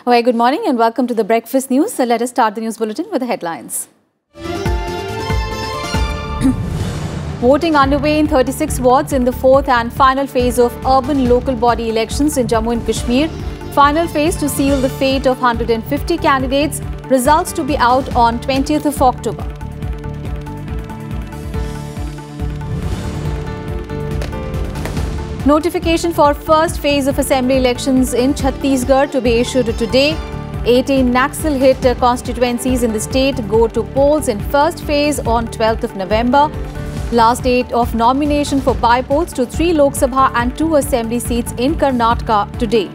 Well, good morning and welcome to the Breakfast News. So let us start the news bulletin with the headlines. Voting underway in 36 wards in the fourth and final phase of urban local body elections in Jammu and Kashmir. Final phase to seal the fate of 150 candidates. Results to be out on 20th of October. Notification for first phase of assembly elections in Chhattisgarh to be issued today. 18 Naxal-hit constituencies in the state go to polls in first phase on 12th of November. Last date of nomination for by-polls to 3 Lok Sabha and 2 assembly seats in Karnataka today.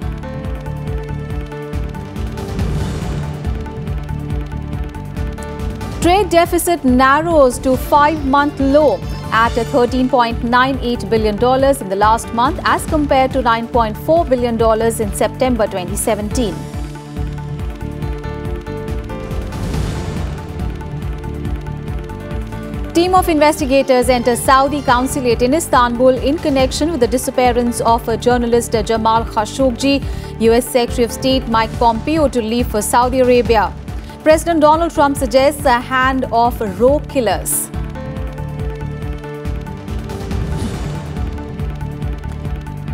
Trade deficit narrows to 5-month low at $13.98 billion in the last month as compared to $9.4 billion in September 2017. Team of investigators enters Saudi consulate in Istanbul in connection with the disappearance of journalist Jamal Khashoggi. US Secretary of State Mike Pompeo to leave for Saudi Arabia. President Donald Trump suggests a hand of row killers.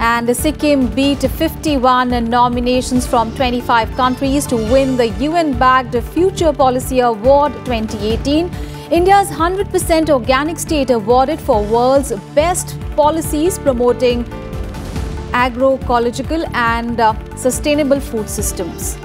And Sikkim beat 51 nominations from 25 countries to win the UN-backed Future Policy Award 2018. India's 100% organic state awarded for world's best policies promoting agroecological and sustainable food systems.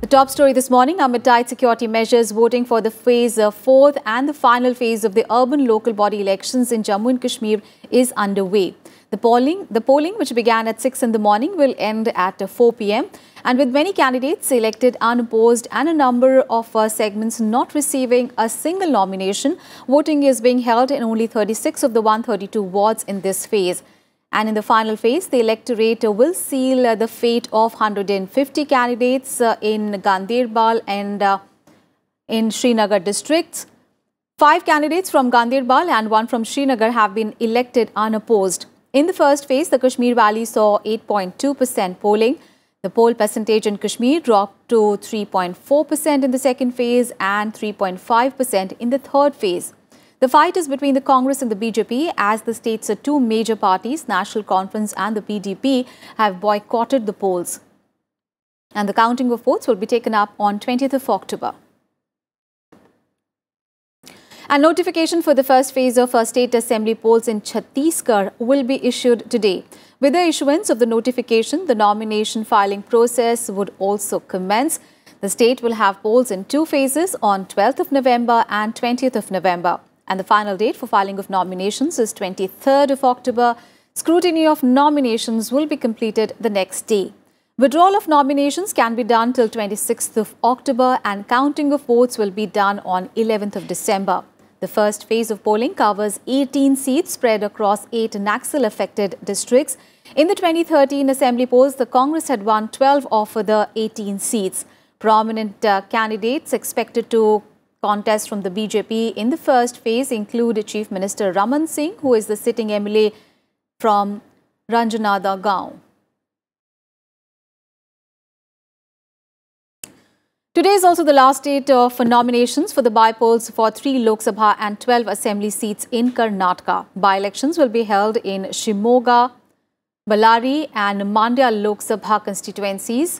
The top story this morning, amid tight security measures, voting for the phase 4th and the final phase of the urban local body elections in Jammu and Kashmir is underway. The polling, which began at 6 in the morning, will end at 4 p.m. And with many candidates elected unopposed and a number of segments not receiving a single nomination, voting is being held in only 36 of the 132 wards in this phase. And in the final phase, the electorate will seal the fate of 150 candidates in Ganderbal and in Srinagar districts. 5 candidates from Ganderbal and 1 from Srinagar have been elected unopposed. In the first phase, the Kashmir Valley saw 8.2% polling. The poll percentage in Kashmir dropped to 3.4% in the second phase and 3.5% in the third phase. The fight is between the Congress and the BJP as the state's 2 major parties, National Conference and the PDP, have boycotted the polls. And the counting of votes will be taken up on 20th of October. A notification for the first phase of state assembly polls in Chhattisgarh will be issued today. With the issuance of the notification, the nomination filing process would also commence. The state will have polls in 2 phases on 12th of November and 20th of November. And the final date for filing of nominations is 23rd of October. Scrutiny of nominations will be completed the next day. Withdrawal of nominations can be done till 26th of October and counting of votes will be done on 11th of December. The first phase of polling covers 18 seats spread across 8 Naxal-affected districts. In the 2013 assembly polls, the Congress had won 12 of the 18 seats. Prominent candidates expected to contest from the BJP in the first phase include Chief Minister Raman Singh, who is the sitting MLA from Ranjanada Gaon. Today is also the last date of nominations for the by-polls for 3 Lok Sabha and 12 assembly seats in Karnataka. By-elections will be held in Shimoga, Ballari and Mandya Lok Sabha constituencies.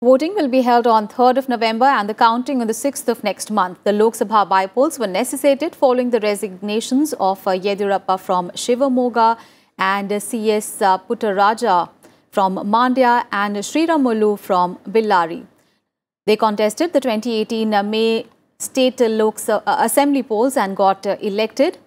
Voting will be held on 3rd of November and the counting on the 6th of next month. The Lok Sabha by-polls were necessitated following the resignations of Yediyurappa from Shivamoga and C.S. Puttaraja from Mandya and Sriramulu from Bellary. They contested the 2018 May state Lok Sabha assembly polls and got elected.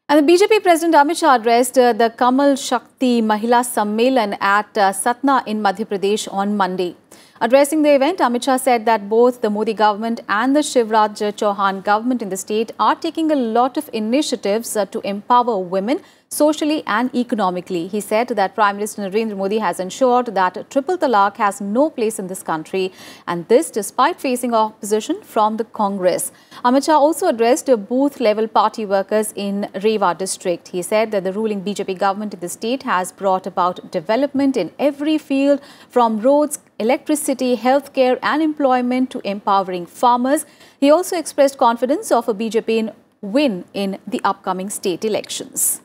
And the BJP President Amit Shah addressed the Kamal Shakti Mahila Sammelan at Satna in Madhya Pradesh on Monday. Addressing the event, Amit Shah said that both the Modi government and the Shivraj Chauhan government in the state are taking a lot of initiatives to empower women socially and economically. He said that Prime Minister Narendra Modi has ensured that triple talaq has no place in this country, and this despite facing opposition from the Congress. Amit Shah also addressed booth-level party workers in Rewa district. He said that the ruling BJP government in the state has brought about development in every field, from roads, electricity, healthcare and employment to empowering farmers. He also expressed confidence of a BJP win in the upcoming state elections.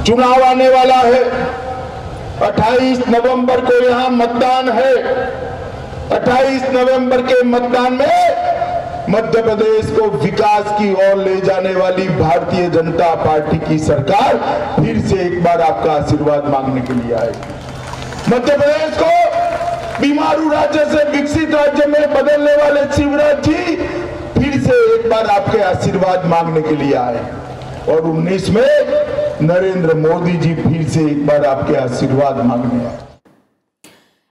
चुनाव आने वाला है, 28 नवंबर को यहाँ मतदान है। 28 नवंबर के मतदान में मध्य प्रदेश को विकास की ओर ले जाने वाली भारतीय जनता पार्टी की सरकार फिर से एक बार आपका आशीर्वाद मांगने के लिए आएगी। मध्य प्रदेश को बीमारू राज्य से विकसित राज्य में बदलने वाले शिवराज जी फिर से एक बार आपके आशीर्वाद मांगने के लिए आए, और 19 में Narendra Modi ji फिर से एक बार आपके आशीर्वाद मांगने आए।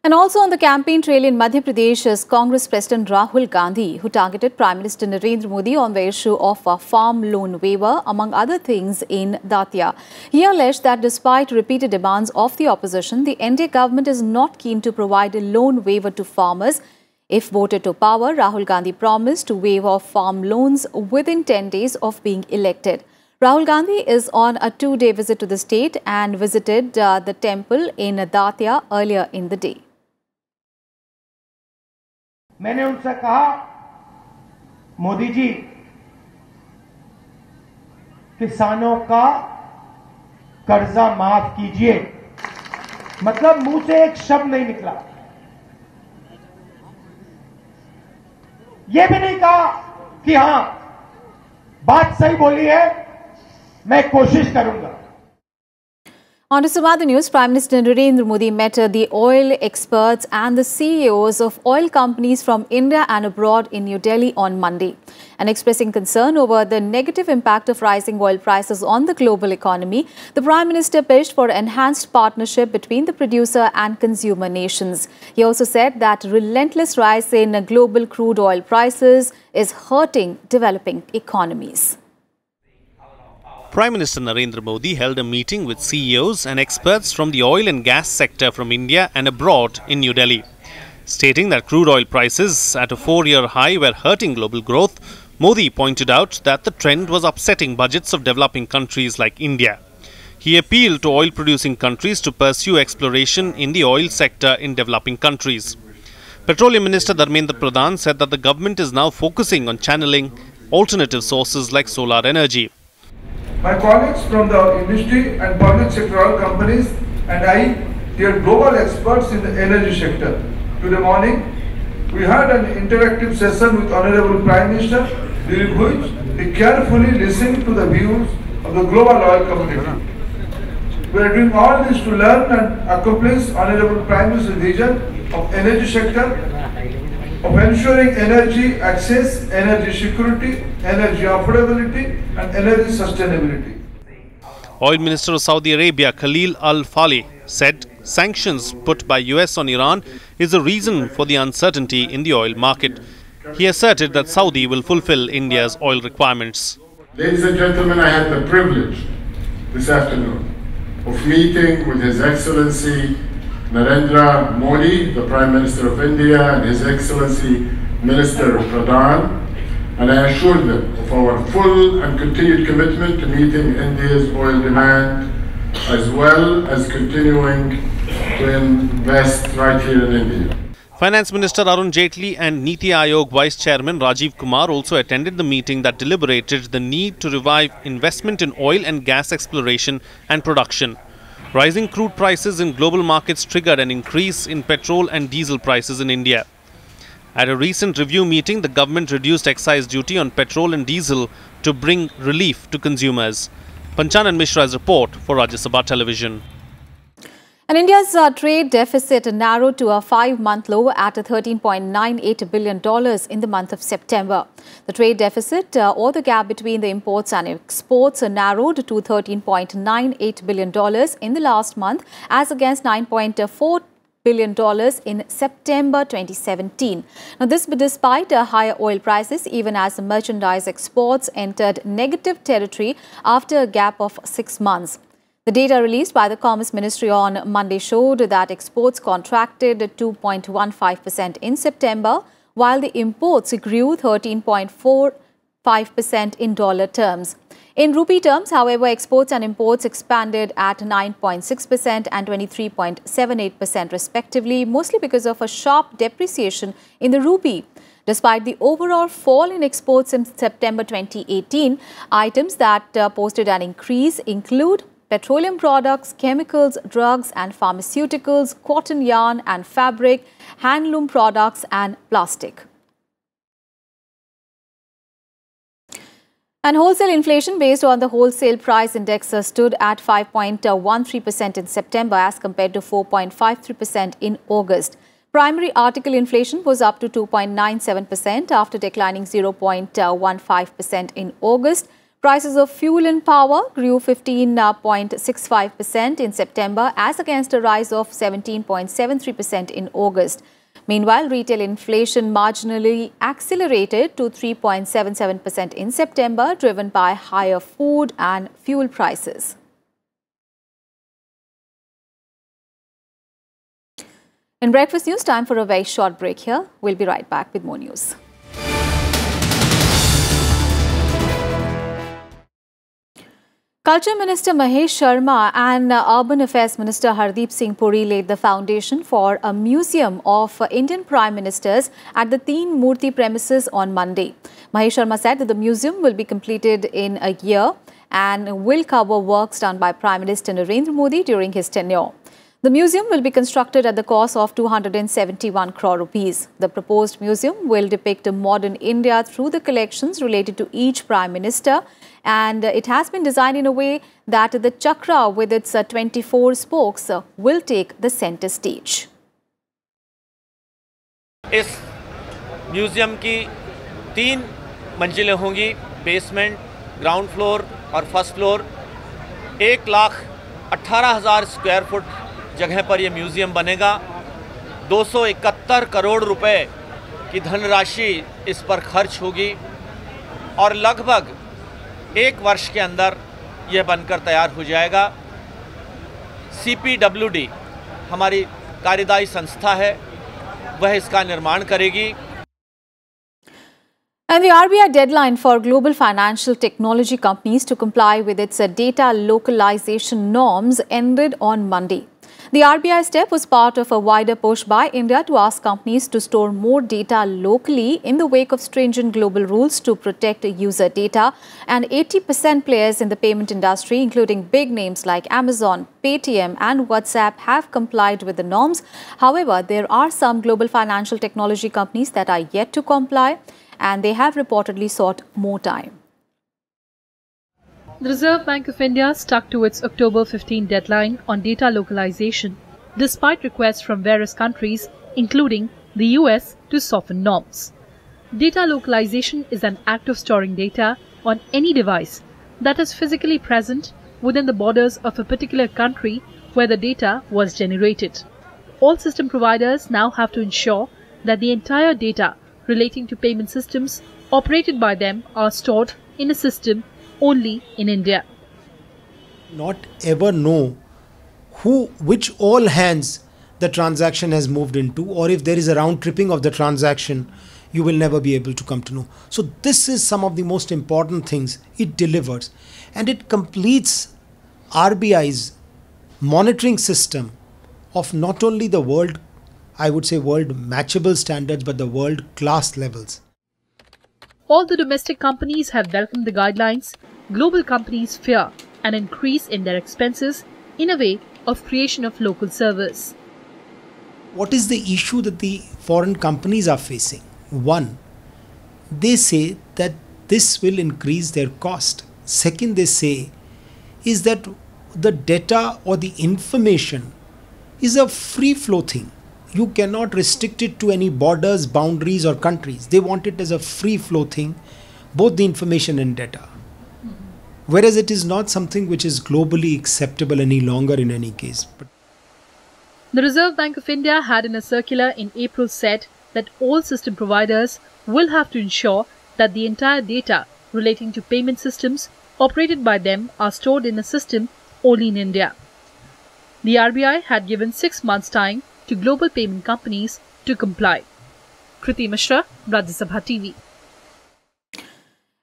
And also on the campaign trail in Madhya Pradesh is Congress President Rahul Gandhi, who targeted Prime Minister Narendra Modi on the issue of a farm loan waiver, among other things, in Datia. He alleged that despite repeated demands of the opposition, the NDA government is not keen to provide a loan waiver to farmers. If voted to power, Rahul Gandhi promised to waive off farm loans within 10 days of being elected. Rahul Gandhi is on a 2-day visit to the state and visited the temple in Datia earlier in the day. मैंने उनसे कहा, मोदी जी, किसानों का कर्जा माफ कीजिए। मतलब मुंह से एक शब्द नहीं निकला। यह भी नहीं कहा कि हां, बात सही बोली है, मैं कोशिश करूंगा। On to some other news, Prime Minister Narendra Modi met the oil experts and the CEOs of oil companies from India and abroad in New Delhi on Monday. And expressing concern over the negative impact of rising oil prices on the global economy, the Prime Minister pitched for enhanced partnership between the producer and consumer nations. He also said that relentless rise in global crude oil prices is hurting developing economies. Prime Minister Narendra Modi held a meeting with CEOs and experts from the oil and gas sector from India and abroad in New Delhi. Stating that crude oil prices at a 4-year high were hurting global growth, Modi pointed out that the trend was upsetting budgets of developing countries like India. He appealed to oil-producing countries to pursue exploration in the oil sector in developing countries. Petroleum Minister Dharmendra Pradhan said that the government is now focusing on channeling alternative sources like solar energy. My colleagues from the industry and public sectoral companies and I, dear global experts in the energy sector. Today morning, we had an interactive session with Honorable Prime Minister, during which we carefully listened to the views of the global oil community. We are doing all this to learn and accomplish Honorable Prime Minister's vision of energy sector, of ensuring energy access, energy security, energy affordability and energy sustainability. Oil Minister of Saudi Arabia Khalil Al Faleh said sanctions put by US on Iran is the reason for the uncertainty in the oil market. He asserted that Saudi will fulfill India's oil requirements. Ladies and gentlemen, I had the privilege this afternoon of meeting with His Excellency Narendra Modi, the Prime Minister of India, and His Excellency Minister Pradhan, and I assured them of our full and continued commitment to meeting India's oil demand, as well as continuing to invest right here in India. Finance Minister Arun Jaitley and Niti Aayog Vice Chairman Rajiv Kumar also attended the meeting that deliberated the need to revive investment in oil and gas exploration and production. Rising crude prices in global markets triggered an increase in petrol and diesel prices in India. At a recent review meeting, the government reduced excise duty on petrol and diesel to bring relief to consumers. Panchanan Mishra's report for Rajya Sabha Television. And India's trade deficit narrowed to a 5-month low at $13.98 billion in the month of September. The trade deficit, or the gap between the imports and exports, narrowed to $13.98 billion in the last month, as against $9.4 billion in September 2017. Now, this despite higher oil prices, even as merchandise exports entered negative territory after a gap of 6 months. The data released by the Commerce Ministry on Monday showed that exports contracted 2.15% in September, while the imports grew 13.45% in dollar terms. In rupee terms, however, exports and imports expanded at 9.6% and 23.78% respectively, mostly because of a sharp depreciation in the rupee. Despite the overall fall in exports in September 2018, items that posted an increase include petroleum products, chemicals, drugs and pharmaceuticals, cotton yarn and fabric, handloom products and plastic. And wholesale inflation based on the wholesale price index stood at 5.13% in September as compared to 4.53% in August. Primary article inflation was up to 2.97% after declining 0.15% in August. Prices of fuel and power grew 15.65% in September as against a rise of 17.73% in August. Meanwhile, retail inflation marginally accelerated to 3.77% in September, driven by higher food and fuel prices. In Breakfast News, time for a very short break here. We'll be right back with more news. Culture Minister Mahesh Sharma and Urban Affairs Minister Hardeep Singh Puri laid the foundation for a museum of Indian Prime Ministers at the Teen Murti premises on Monday. Mahesh Sharma said that the museum will be completed in a year and will cover works done by Prime Minister Narendra Modi during his tenure. The museum will be constructed at the cost of 271 crore rupees. The proposed museum will depict a modern India through the collections related to each Prime Minister, and it has been designed in a way that the chakra with its 24 spokes will take the center stage. इस museum की 3 मंजिलें होंगी, basement, ground floor और first floor. 1,18,000 square foot जगह पर यह museum बनेगा। 271 करोड़ रुपए की धनराशि इस पर खर्च होगी और लगभग 1 वर्ष के अंदर यह बनकर तैयार हो जाएगा। CPWD हमारी कार्यदायी संस्था है, वह इसका निर्माण करेगी। And the RBI deadline for global financial technology companies to comply with its data localization norms ended on Monday. The RBI step was part of a wider push by India to ask companies to store more data locally in the wake of stringent global rules to protect user data. And 80% players in the payment industry, including big names like Amazon, Paytm and WhatsApp, have complied with the norms. However, there are some global financial technology companies that are yet to comply, and they have reportedly sought more time. The Reserve Bank of India stuck to its October 15 deadline on data localization, despite requests from various countries, including the US, to soften norms. Data localization is an act of storing data on any device that is physically present within the borders of a particular country where the data was generated. All system providers now have to ensure that the entire data relating to payment systems operated by them are stored in a system only in India. Not ever know which all hands the transaction has moved into, or if there is a round tripping of the transaction, you will never be able to come to know. So this is some of the most important things it delivers, and it completes RBI's monitoring system of not only the world, I would say world matchable standards, but the world class levels. All the domestic companies have welcomed the guidelines. Global companies fear an increase in their expenses in a way of creation of local servers. What is the issue that the foreign companies are facing? One, they say that this will increase their cost. Second, they say is that the data or the information is a free flow thing. You cannot restrict it to any borders, boundaries or countries. They want it as a free flow thing, both the information and data. Whereas it is not something which is globally acceptable any longer in any case. But The Reserve Bank of India had in a circular in April said that all system providers will have to ensure that the entire data relating to payment systems operated by them are stored in a system only in India. The RBI had given 6 months' time to global payment companies to comply. Kriti Mishra, Rajya Sabha TV.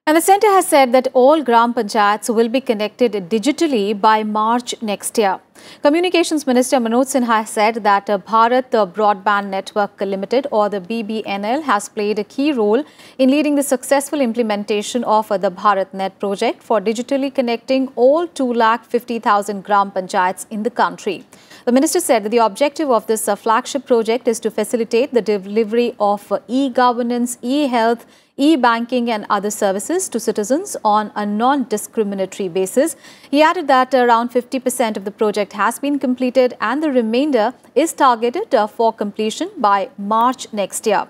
And the centre has said that all Gram Panchayats will be connected digitally by March next year. Communications Minister Manoj Sinha said that Bharat Broadband Network Limited, or the BBNL, has played a key role in leading the successful implementation of the BharatNet project for digitally connecting all 250,000 Gram Panchayats in the country. The minister said that the objective of this flagship project is to facilitate the delivery of e-governance, e-health, e-banking and other services to citizens on a non-discriminatory basis. He added that around 50% of the project has been completed and the remainder is targeted for completion by March next year.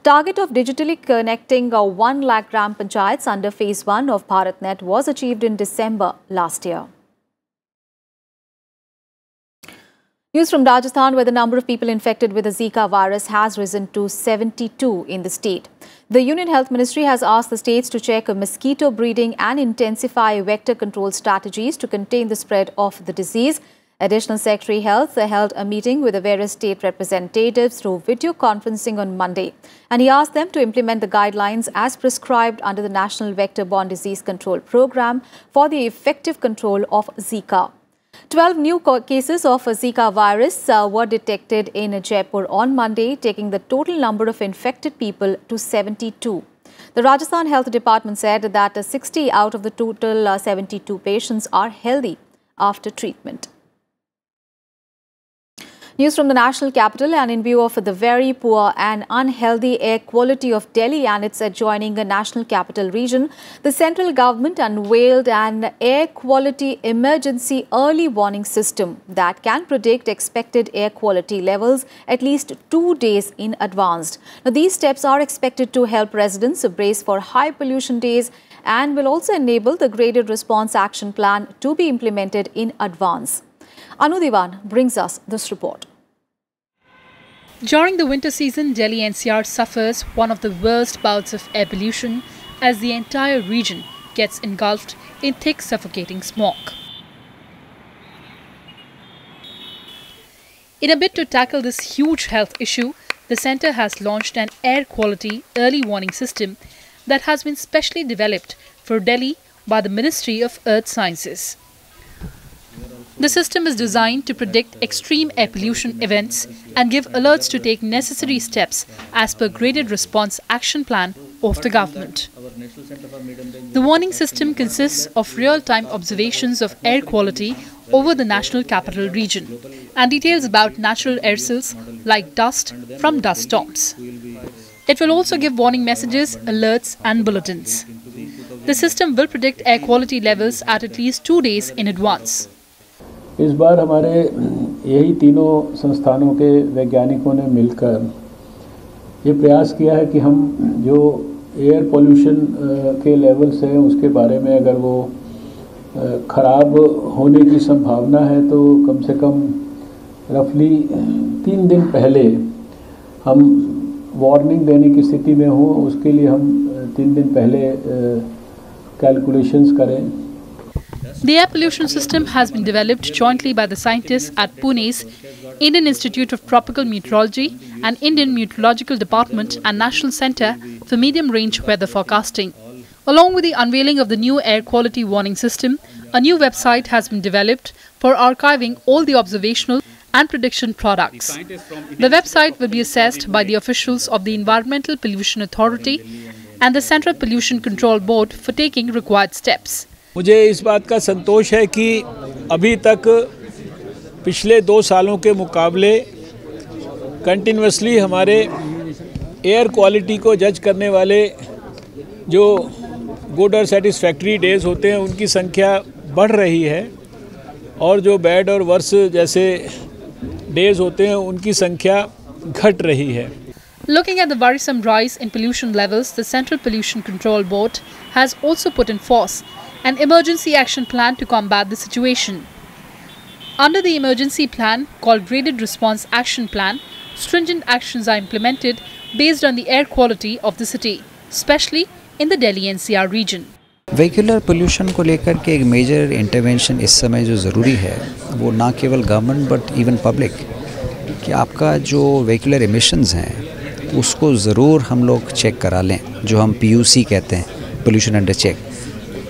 Target of digitally connecting 1 lakh Gram Panchayats under Phase 1 of BharatNet was achieved in December last year. News from Rajasthan, where the number of people infected with the Zika virus has risen to 72 in the state. The Union Health Ministry has asked the states to check mosquito breeding and intensify vector control strategies to contain the spread of the disease. Additional Secretary Health held a meeting with the various state representatives through video conferencing on Monday, and he asked them to implement the guidelines as prescribed under the National Vector-Borne Disease Control Program for the effective control of Zika. 12 new cases of Zika virus were detected in Jaipur on Monday, taking the total number of infected people to 72. The Rajasthan Health Department said that 60 out of the total 72 patients are healthy after treatment. News from the national capital, and in view of the very poor and unhealthy air quality of Delhi and its adjoining national capital region, the central government unveiled an air quality emergency early warning system that can predict expected air quality levels at least 2 days in advance. Now, these steps are expected to help residents brace for high pollution days and will also enable the graded response action plan to be implemented in advance. Anu Diwan brings us this report. During the winter season, Delhi NCR suffers one of the worst bouts of air pollution as the entire region gets engulfed in thick, suffocating smog. In a bid to tackle this huge health issue, the centre has launched an air quality early warning system that has been specially developed for Delhi by the Ministry of Earth Sciences. The system is designed to predict extreme air pollution events and give alerts to take necessary steps as per graded response action plan of the government. The warning system consists of real-time observations of air quality over the national capital region and details about natural aerosols like dust from dust storms. It will also give warning messages, alerts and bulletins. The system will predict air quality levels at least 2 days in advance. इस बार हमारे यही तीनों संस्थानों के वैज्ञानिकों ने मिलकर ये प्रयास किया है कि हम जो एयर पोल्यूशन के लेवल्स हैं उसके बारे में अगर वो ख़राब होने की संभावना है तो कम से कम रफली 3 दिन पहले हम वार्निंग देने की स्थिति में हो, उसके लिए हम 3 दिन पहले कैलकुलेशंस करें. The air pollution system has been developed jointly by the scientists at Pune's Indian Institute of Tropical Meteorology and Indian Meteorological Department and National Centre for Medium Range Weather Forecasting. Along with the unveiling of the new air quality warning system, a new website has been developed for archiving all the observational and prediction products. The website will be assessed by the officials of the Environmental Pollution Authority and the Central Pollution Control Board for taking required steps. मुझे इस बात का संतोष है कि अभी तक पिछले 2 सालों के मुकाबले कंटिन्यूसली हमारे एयर क्वालिटी को जज करने वाले जो गुड और सेटिस्फैक्ट्री डेज होते हैं उनकी संख्या बढ़ रही है और जो बैड और वर्स जैसे डेज होते हैं उनकी संख्या घट रही है. Looking at the worrisome rise in pollution levels, the Central Pollution Control Board has also put in force an emergency action plan to combat the situation. Under the emergency plan, called Graded Response Action Plan, stringent actions are implemented based on the air quality of the city, especially in the Delhi NCR region. Vehicular pollution को लेकर के एक major intervention इस समय जो ज़रूरी है वो ना केवल गवर्नमेंट बट इवन पब्लिक कि आपका जो वेहिकुलर एमिशंस हैं उसको ज़रूर हम लोग चेक करा लें, जो हम PUC कहते हैं, पोल्यूशन अंडर चेक।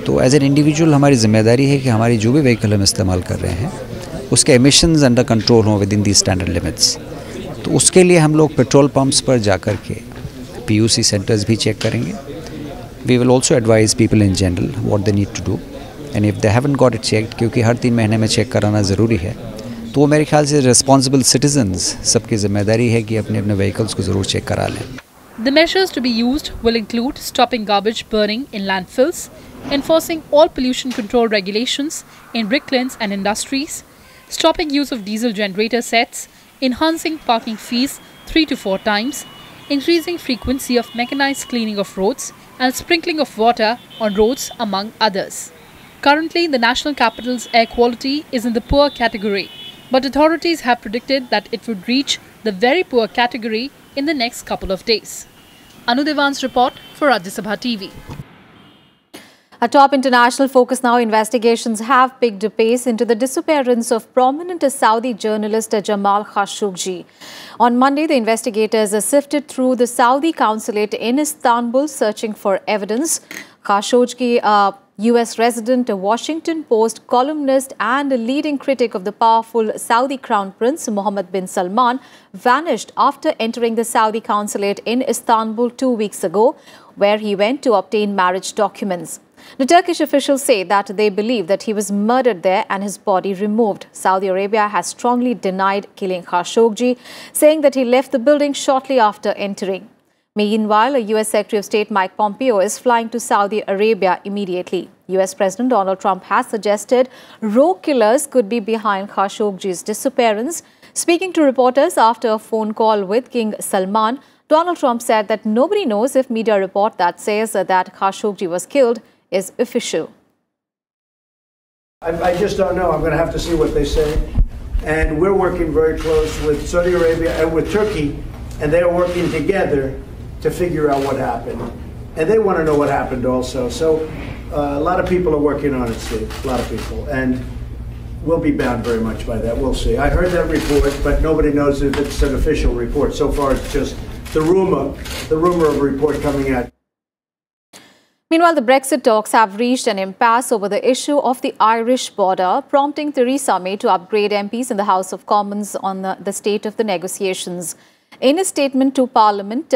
तो एज एन इंडिविजुअल हमारी जिम्मेदारी है कि हमारी जो भी व्हीकल हम इस्तेमाल कर रहे हैं उसके एमिशंस अंडर कंट्रोल हों with in the standard limits. तो उसके लिए हम लोग पेट्रोल पंप्स पर जाकर के PUC सेंटर्स भी चेक करेंगे। We will also advise people in general what they need to do, and if they haven't got it checked, क्योंकि हर 3 महीने में चेक कराना ज़रूरी है, तो वो मेरे ख्याल से responsible citizens सबकी जिम्मेदारी है कि अपने अपने vehicles को ज़रूर चेक करा लें। The measures to be used will include stopping garbage burning in landfills, enforcing all pollution control regulations in bricklands and industries, stopping use of diesel generator sets, enhancing parking fees 3 to 4 times, increasing frequency of mechanized cleaning of roads and sprinkling of water on roads, among others. Currently, the national capital's air quality is in the poor category, but authorities have predicted that it would reach the very poor category in the next couple of days. Anu Devan's report for Rajya Sabha TV. A top international focus now. Investigations have picked pace into the disappearance of prominent Saudi journalist Jamal Khashoggi. On Monday, the investigators sifted through the Saudi consulate in Istanbul searching for evidence. Khashoggi, a US resident, a Washington Post columnist and a leading critic of the powerful Saudi Crown Prince Mohammed bin Salman, vanished after entering the Saudi consulate in Istanbul 2 weeks ago, where he went to obtain marriage documents. The Turkish officials say that they believe that he was murdered there and his body removed. Saudi Arabia has strongly denied killing Khashoggi, saying that he left the building shortly after entering. Meanwhile, US Secretary of State Mike Pompeo is flying to Saudi Arabia immediately. US President Donald Trump has suggested rogue killers could be behind Khashoggi's disappearance. Speaking to reporters after a phone call with King Salman, Donald Trump said that nobody knows if media report that says that Khashoggi was killed is official. I just don't know. I'm going to have to see what they say. And we're working very close with Saudi Arabia and with Turkey, and they're working together to figure out what happened. And they want to know what happened also. So a lot of people are working on it, Steve, a lot of people. And we'll be bound very much by that. We'll see. I heard that report, but nobody knows if it's an official report. So far, it's just the rumor of a report coming out. Meanwhile, the Brexit talks have reached an impasse over the issue of the Irish border, prompting Theresa May to upgrade MPs in the House of Commons on the state of the negotiations. In a statement to Parliament,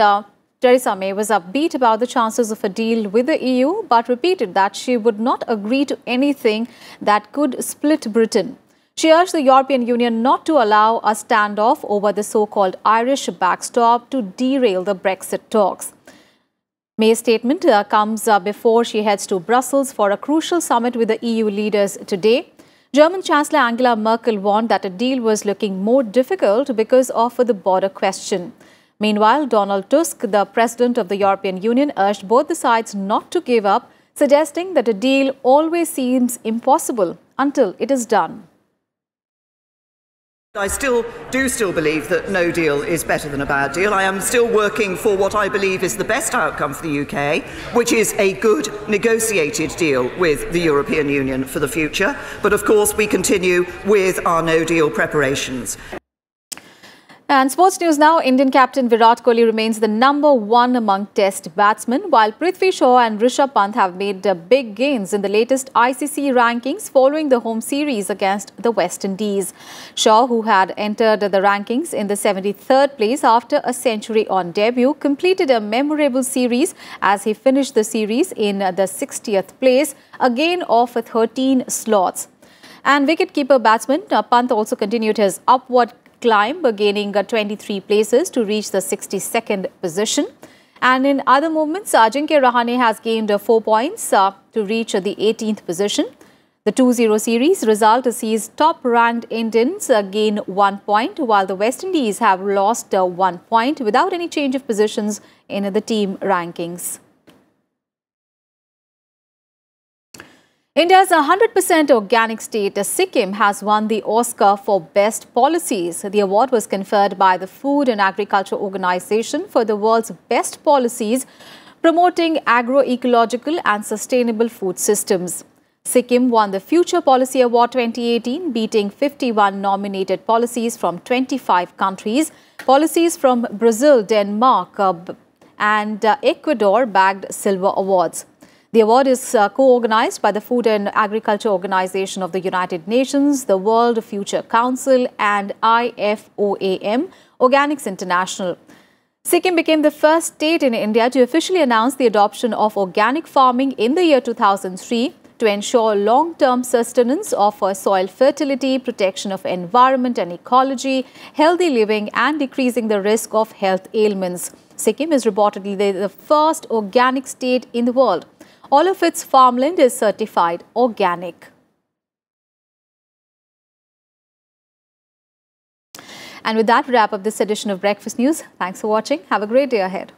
Theresa May was upbeat about the chances of a deal with the EU, but repeated that she would not agree to anything that could split Britain. She urged the European Union not to allow a standoff over the so-called Irish backstop to derail the Brexit talks. May's statement comes before she heads to Brussels for a crucial summit with the EU leaders today. German Chancellor Angela Merkel warned that a deal was looking more difficult because of the border question. Meanwhile, Donald Tusk, the President of the European Union, urged both the sides not to give up, suggesting that a deal always seems impossible until it is done. I still believe that no deal is better than a bad deal. I am still working for what I believe is the best outcome for the UK, which is a good negotiated deal with the European Union for the future. But of course, we continue with our no deal preparations. And sports news now. Indian captain Virat Kohli remains the #1 among test batsmen, while Prithvi Shaw and Rishabh Pant have made big gains in the latest ICC rankings following the home series against the West Indies. Shaw, who had entered the rankings in the 73rd place after a century on debut, completed a memorable series as he finished the series in the 60th place, a gain of 13 slots. And wicket-keeper batsman Pant also continued his upward climb, gaining 23 places to reach the 62nd position. And in other movements, Ajinkya Rahane has gained 4 points to reach the 18th position. The 2-0 series result sees top-ranked Indians gain 1 point, while the West Indies have lost 1 point without any change of positions in the team rankings. India's 100% organic state, Sikkim, has won the Oscar for Best Policies. The award was conferred by the Food and Agriculture Organization for the world's best policies promoting agroecological and sustainable food systems. Sikkim won the Future Policy Award 2018, beating 51 nominated policies from 25 countries. Policies from Brazil, Denmark, and Ecuador bagged silver awards. The award is co-organized by the Food and Agriculture Organization of the United Nations, the World Future Council and IFOAM, Organics International. Sikkim became the first state in India to officially announce the adoption of organic farming in the year 2003 to ensure long-term sustenance of soil fertility, protection of environment and ecology, healthy living and decreasing the risk of health ailments. Sikkim is reportedly the first organic state in the world. All of its farmland is certified organic. And with that, we wrap up this edition of Breakfast News. Thanks for watching. Have a great day ahead.